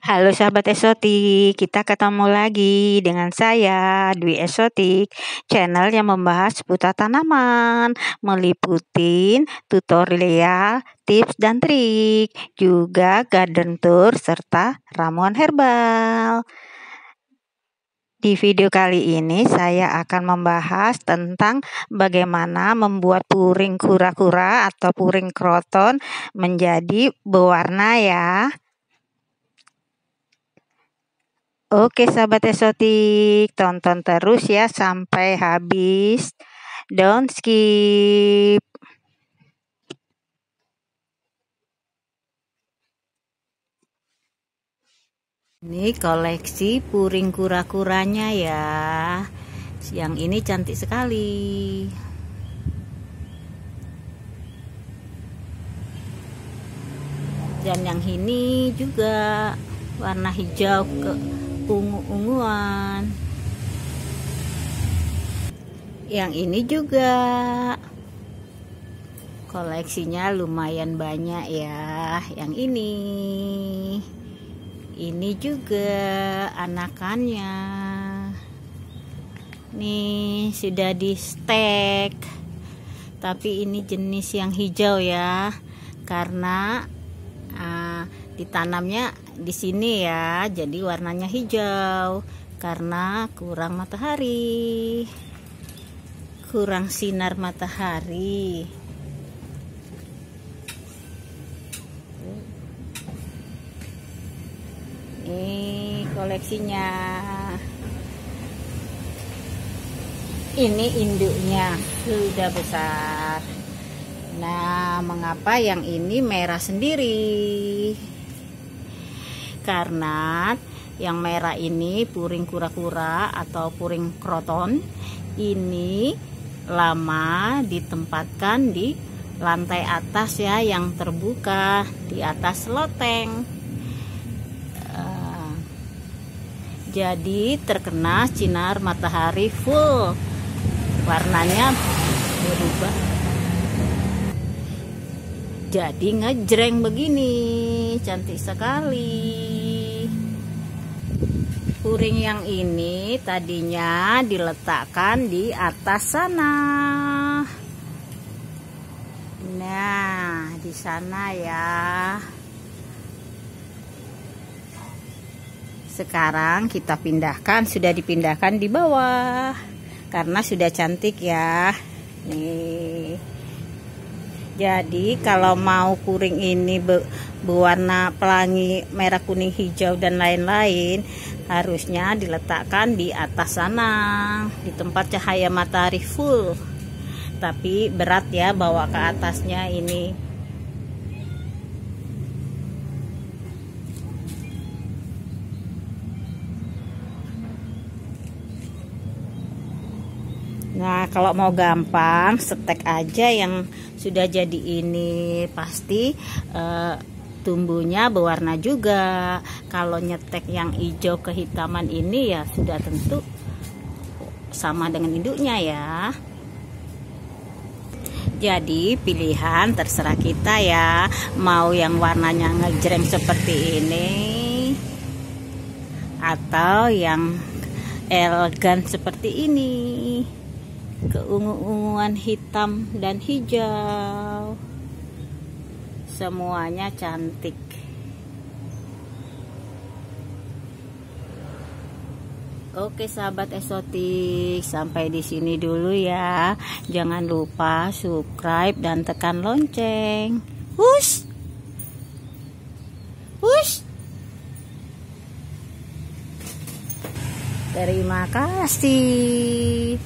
Halo sahabat Esotik, kita ketemu lagi dengan saya Dwi Esotik, channel yang membahas seputar tanaman, meliputi tutorial, tips dan trik, juga garden tour serta ramuan herbal. Di video kali ini saya akan membahas tentang bagaimana membuat puring kura-kura atau puring kroton menjadi berwarna ya. Oke sahabat Esotik, tonton terus ya sampai habis. Don't skip. Ini koleksi puring kura-kuranya ya. Yang ini cantik sekali. Dan yang ini juga warna hijau ke ungu-unguan. Yang ini juga koleksinya lumayan banyak ya. Yang ini juga anakannya. Nih sudah di stek. Tapi ini jenis yang hijau ya. Karena ditanamnya di sini ya, jadi warnanya hijau karena kurang matahari, kurang sinar matahari. Ini koleksinya. Ini induknya sudah besar. Nah, mengapa yang ini merah sendiri? Karena yang merah ini puring kura-kura atau puring kroton ini lama ditempatkan di lantai atas ya, yang terbuka di atas loteng. Jadi terkena sinar matahari full, warnanya berubah. Jadi ngejreng begini, cantik sekali. Puring yang ini tadinya diletakkan di atas sana. Nah, di sana ya. Sekarang kita pindahkan, sudah dipindahkan di bawah. Karena sudah cantik ya. Nih. Jadi kalau mau puring ini berwarna pelangi merah, kuning, hijau dan lain-lain, harusnya diletakkan di atas sana, di tempat cahaya matahari full. Tapi berat ya bawa ke atasnya ini. Nah, kalau mau gampang, setek aja yang sudah jadi ini. Pasti tumbuhnya berwarna juga. Kalau nyetek yang hijau kehitaman ini ya sudah tentu sama dengan induknya ya. Jadi pilihan terserah kita ya. Mau yang warnanya ngejreng seperti ini, atau yang elegan seperti ini, keungu-unguan hitam dan hijau, semuanya cantik. Oke sahabat Esotik, sampai di sini dulu ya. Jangan lupa subscribe dan tekan lonceng. Hush, hush. Terima kasih.